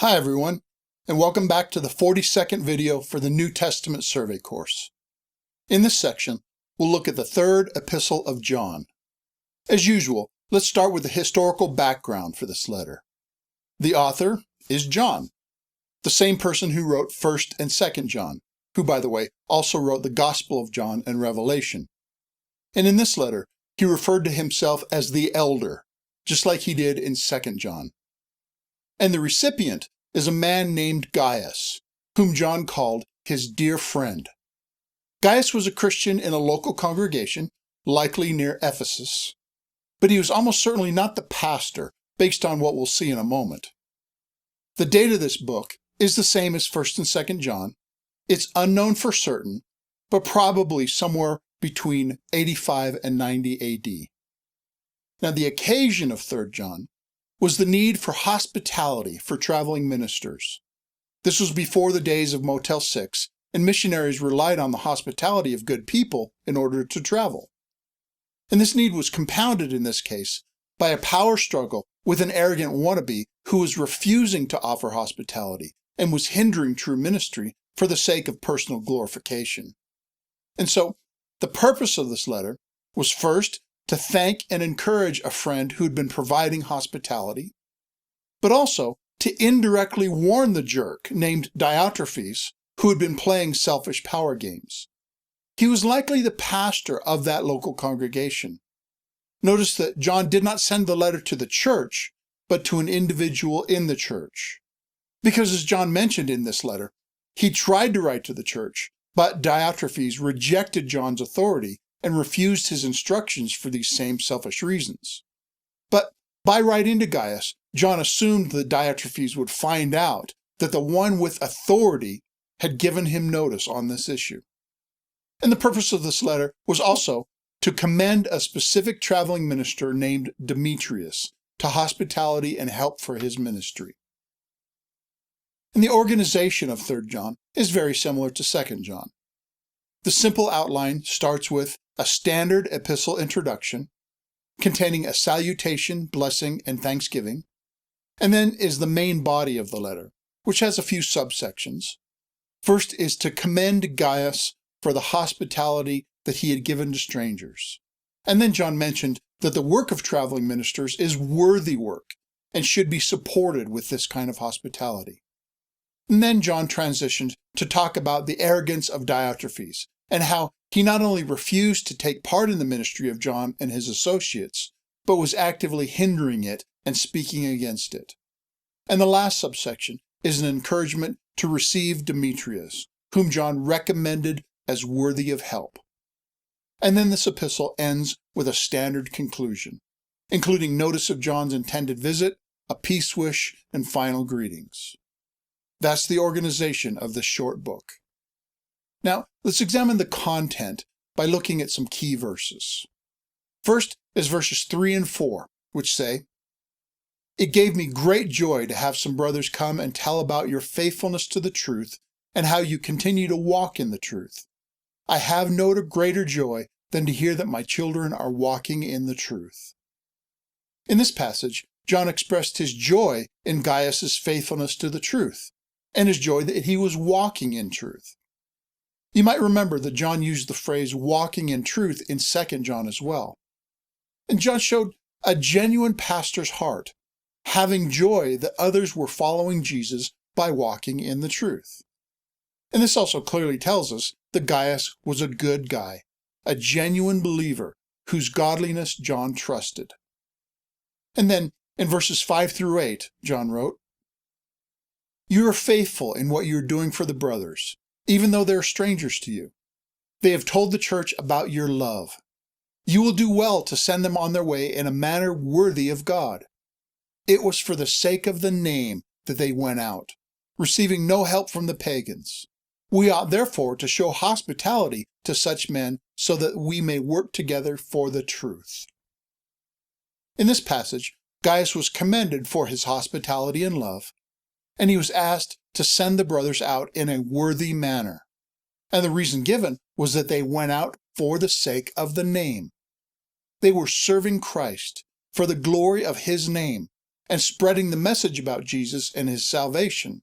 Hi everyone, and welcome back to the 42nd video for the New Testament Survey course. In this section, we'll look at the third epistle of John. As usual, let's start with the historical background for this letter. The author is John, the same person who wrote 1st and 2nd John, who, by the way, also wrote the Gospel of John and Revelation. And in this letter, he referred to himself as the elder, just like he did in 2nd John. And the recipient is a man named Gaius, whom John called his dear friend. Gaius was a Christian in a local congregation, likely near Ephesus, but he was almost certainly not the pastor, based on what we'll see in a moment. The date of this book is the same as 1st and 2nd John. It's unknown for certain, but probably somewhere between 85 and 90 AD. Now, the occasion of 3rd John was the need for hospitality for traveling ministers. This was before the days of Motel 6, and missionaries relied on the hospitality of good people in order to travel. And this need was compounded in this case by a power struggle with an arrogant wannabe who was refusing to offer hospitality and was hindering true ministry for the sake of personal glorification. And so, the purpose of this letter was first to thank and encourage a friend who had been providing hospitality, but also to indirectly warn the jerk named Diotrephes who had been playing selfish power games. He was likely the pastor of that local congregation. Notice that John did not send the letter to the church, but to an individual in the church. Because as John mentioned in this letter, he tried to write to the church, but Diotrephes rejected John's authority and refused his instructions for these same selfish reasons. But by writing to Gaius, John assumed that Diotrephes would find out that the one with authority had given him notice on this issue. And the purpose of this letter was also to commend a specific traveling minister named Demetrius to hospitality and help for his ministry. And the organization of 3rd John is very similar to 2nd John. The simple outline starts with a standard epistle introduction containing a salutation, blessing, and thanksgiving, and then is the main body of the letter, which has a few subsections. First is to commend Gaius for the hospitality that he had given to strangers. And then John mentioned that the work of traveling ministers is worthy work and should be supported with this kind of hospitality. And then John transitioned to talk about the arrogance of Diotrephes and how he not only refused to take part in the ministry of John and his associates, but was actively hindering it and speaking against it. And the last subsection is an encouragement to receive Demetrius, whom John recommended as worthy of help. And then this epistle ends with a standard conclusion, including notice of John's intended visit, a peace wish, and final greetings. That's the organization of this short book. Now, let's examine the content by looking at some key verses. First is verses 3 and 4, which say, "It gave me great joy to have some brothers come and tell about your faithfulness to the truth and how you continue to walk in the truth. I have no greater joy than to hear that my children are walking in the truth." In this passage, John expressed his joy in Gaius' faithfulness to the truth, and his joy that he was walking in truth. You might remember that John used the phrase walking in truth in 2nd John as well. And John showed a genuine pastor's heart, having joy that others were following Jesus by walking in the truth. And this also clearly tells us that Gaius was a good guy, a genuine believer whose godliness John trusted. And then in verses 5 through 8, John wrote, "You are faithful in what you are doing for the brothers, even though they are strangers to you. They have told the church about your love. You will do well to send them on their way in a manner worthy of God. It was for the sake of the name that they went out, receiving no help from the pagans. We ought therefore to show hospitality to such men so that we may work together for the truth." In this passage, Gaius was commended for his hospitality and love, and he was asked to send the brothers out in a worthy manner. And the reason given was that they went out for the sake of the name. They were serving Christ for the glory of his name, and spreading the message about Jesus and his salvation,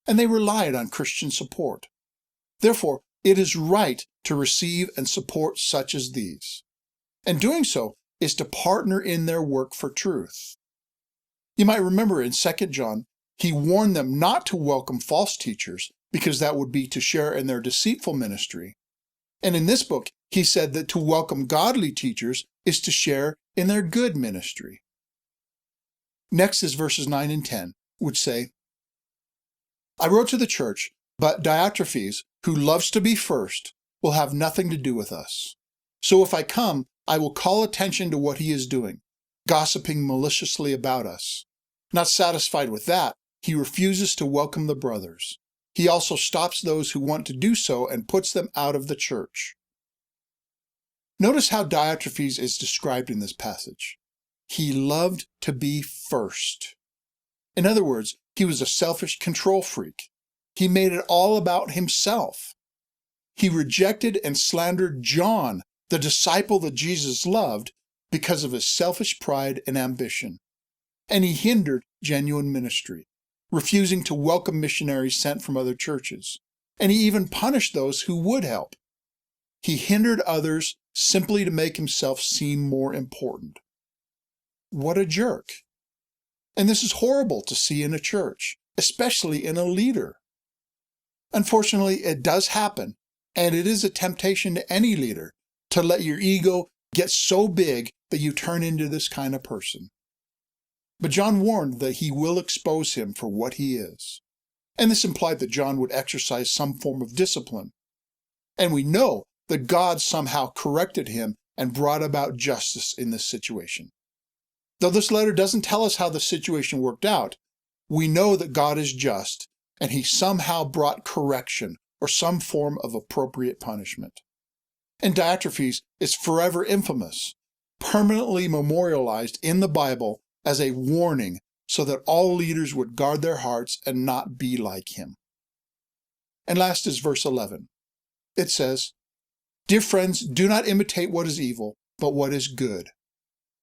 and they relied on Christian support. Therefore, it is right to receive and support such as these, and doing so is to partner in their work for truth. You might remember in 2 John, he warned them not to welcome false teachers because that would be to share in their deceitful ministry. And in this book, he said that to welcome godly teachers is to share in their good ministry. Next is verses 9 and 10, which say, I wrote to the church, but Diotrephes, who loves to be first, will have nothing to do with us. So if I come, I will call attention to what he is doing, gossiping maliciously about us. Not satisfied with that, he refuses to welcome the brothers. He also stops those who want to do so and puts them out of the church. Notice how Diotrephes is described in this passage. He loved to be first. In other words, he was a selfish control freak. He made it all about himself. He rejected and slandered John, the disciple that Jesus loved, because of his selfish pride and ambition. And he hindered genuine ministry, refusing to welcome missionaries sent from other churches. And he even punished those who would help. He hindered others simply to make himself seem more important. What a jerk. And this is horrible to see in a church, especially in a leader. Unfortunately, it does happen, and it is a temptation to any leader to let your ego get so big that you turn into this kind of person. But John warned that he will expose him for what he is. And this implied that John would exercise some form of discipline. And we know that God somehow corrected him and brought about justice in this situation. Though this letter doesn't tell us how the situation worked out, we know that God is just, and he somehow brought correction or some form of appropriate punishment. And Diotrephes is forever infamous, permanently memorialized in the Bible as a warning so that all leaders would guard their hearts and not be like him. And last is verse 11. It says, Dear friends, do not imitate what is evil, but what is good.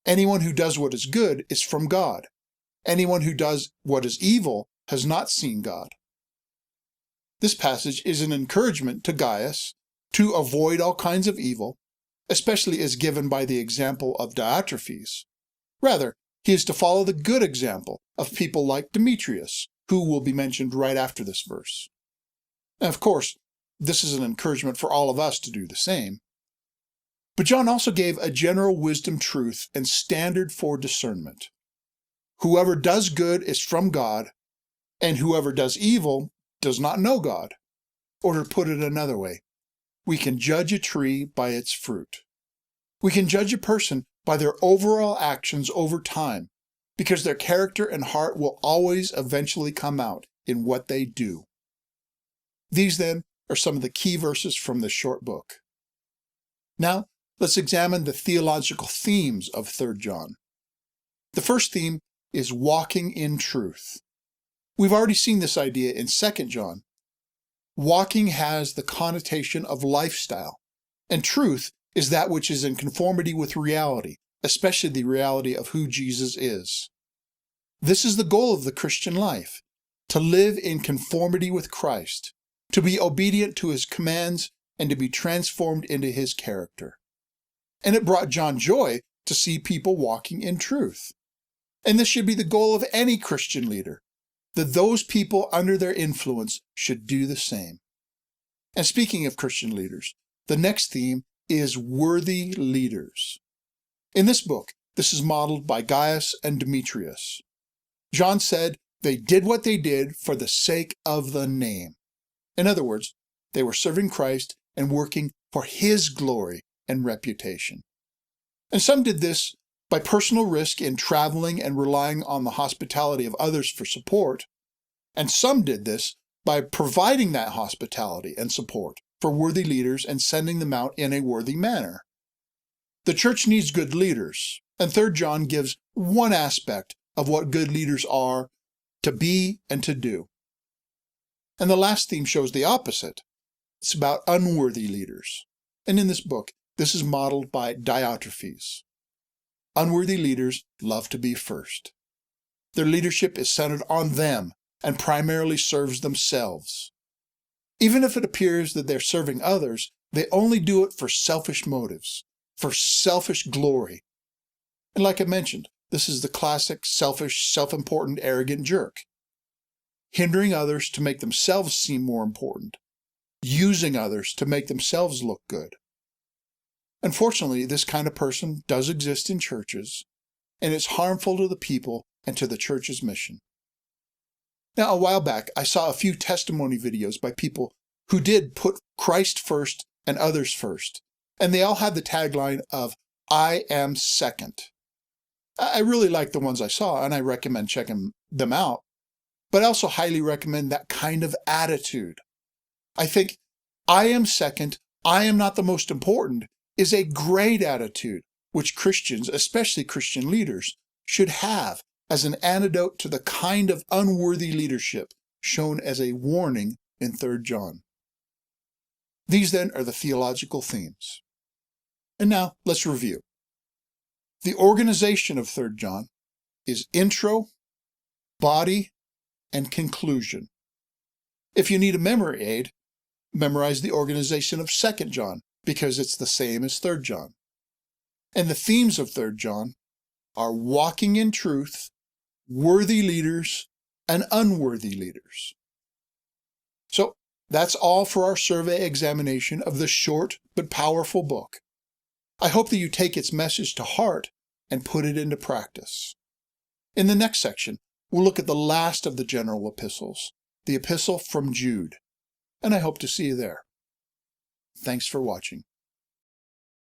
Anyone who does what is good is from God. Anyone who does what is evil has not seen God. This passage is an encouragement to Gaius to avoid all kinds of evil, especially as given by the example of Diotrephes. Rather, he is to follow the good example of people like Demetrius, who will be mentioned right after this verse. And of course, this is an encouragement for all of us to do the same. But John also gave a general wisdom truth and standard for discernment. Whoever does good is from God, and whoever does evil does not know God. Or to put it another way, we can judge a tree by its fruit. We can judge a person by their overall actions over time, because their character and heart will always eventually come out in what they do. These, then, are some of the key verses from this short book. Now, let's examine the theological themes of 3 John. The first theme is walking in truth. We've already seen this idea in 2 John. Walking has the connotation of lifestyle, and truth is that which is in conformity with reality, especially the reality of who Jesus is. This is the goal of the Christian life, to live in conformity with Christ, to be obedient to his commands, and to be transformed into his character. And it brought John joy to see people walking in truth. And this should be the goal of any Christian leader, that those people under their influence should do the same. And speaking of Christian leaders, the next theme is worthy leaders. In this book, this is modeled by Gaius and Demetrius. John said they did what they did for the sake of the name. In other words, they were serving Christ and working for his glory and reputation. And some did this by personal risk in traveling and relying on the hospitality of others for support, and some did this by providing that hospitality and support for worthy leaders and sending them out in a worthy manner. The church needs good leaders, and 3 John gives one aspect of what good leaders are to be and to do. And the last theme shows the opposite. It's about unworthy leaders. And in this book, this is modeled by Diotrephes. Unworthy leaders love to be first. Their leadership is centered on them and primarily serves themselves. Even if it appears that they're serving others, they only do it for selfish motives, for selfish glory. And like I mentioned, this is the classic selfish, self-important, arrogant jerk. Hindering others to make themselves seem more important, using others to make themselves look good. Unfortunately, this kind of person does exist in churches, and it's harmful to the people and to the church's mission. Now, a while back, I saw a few testimony videos by people who did put Christ first and others first, and they all had the tagline of, "I am second." I really like the ones I saw, and I recommend checking them out, but I also highly recommend that kind of attitude. I think, "I am second, I am not the most important," is a great attitude, which Christians, especially Christian leaders, should have as an antidote to the kind of unworthy leadership shown as a warning in 3 John. These then are the theological themes. And now let's review. The organization of 3 John is intro, body, and conclusion. If you need a memory aid, memorize the organization of 2 John, because it's the same as 3 John. And the themes of 3 John are walking in truth, worthy leaders, and unworthy leaders. So that's all for our survey examination of the short but powerful book. I hope that you take its message to heart and put it into practice. In the next section, we'll look at the last of the general epistles, the epistle from Jude, and I hope to see you there. Thanks for watching.